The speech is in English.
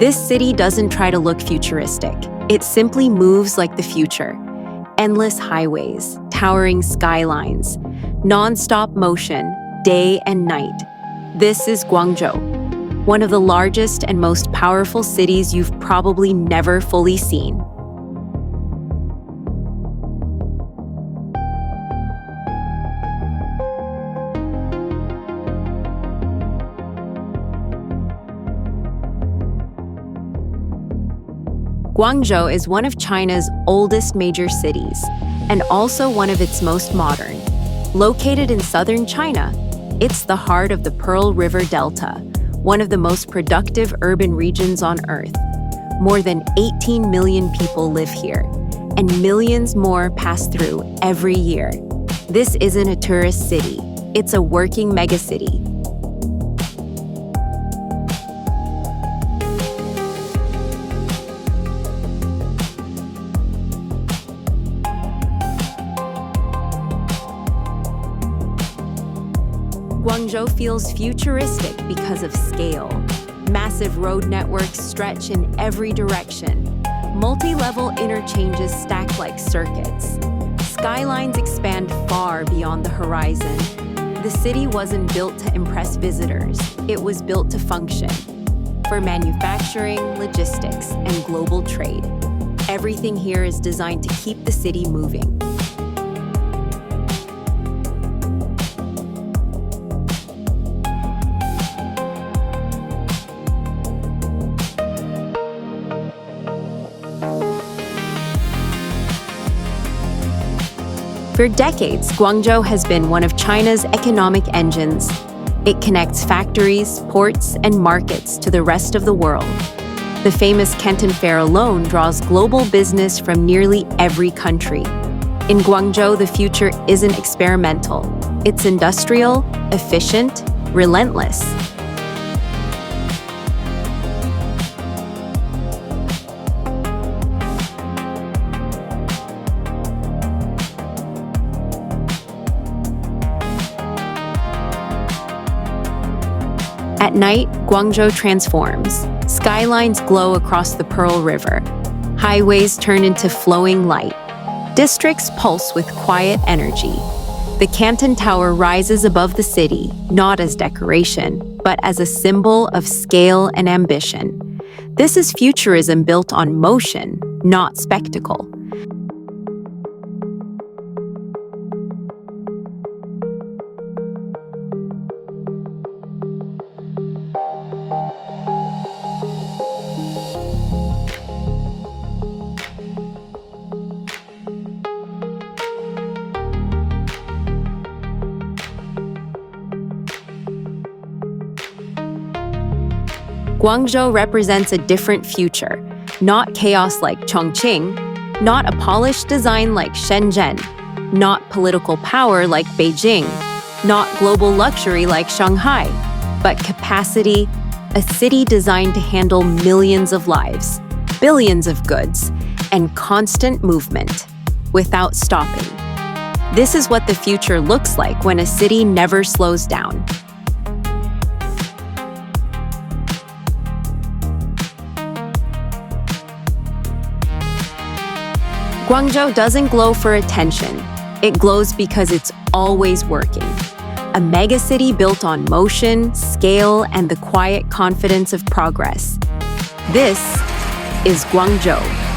This city doesn't try to look futuristic. It simply moves like the future. Endless highways, towering skylines, non-stop motion, day and night. This is Guangzhou, one of the largest and most powerful cities you've probably never fully seen. Guangzhou is one of China's oldest major cities, and also one of its most modern. Located in southern China, it's the heart of the Pearl River Delta, one of the most productive urban regions on Earth. More than 18 million people live here, and millions more pass through every year. This isn't a tourist city, it's a working megacity. Guangzhou feels futuristic because of scale. Massive road networks stretch in every direction. Multi-level interchanges stack like circuits. Skylines expand far beyond the horizon. The city wasn't built to impress visitors. It was built to function. For manufacturing, logistics, and global trade. Everything here is designed to keep the city moving. For decades, Guangzhou has been one of China's economic engines. It connects factories, ports, and markets to the rest of the world. The famous Canton Fair alone draws global business from nearly every country. In Guangzhou, the future isn't experimental. It's industrial, efficient, relentless. At night, Guangzhou transforms. Skylines glow across the Pearl River. Highways turn into flowing light. Districts pulse with quiet energy. The Canton Tower rises above the city, not as decoration, but as a symbol of scale and ambition. This is futurism built on motion, not spectacle. Guangzhou represents a different future, not chaos like Chongqing, not a polished design like Shenzhen, not political power like Beijing, not global luxury like Shanghai, but capacity, a city designed to handle millions of lives, billions of goods, and constant movement, without stopping. This is what the future looks like when a city never slows down. Guangzhou doesn't glow for attention. It glows because it's always working. A megacity built on motion, scale, and the quiet confidence of progress. This is Guangzhou.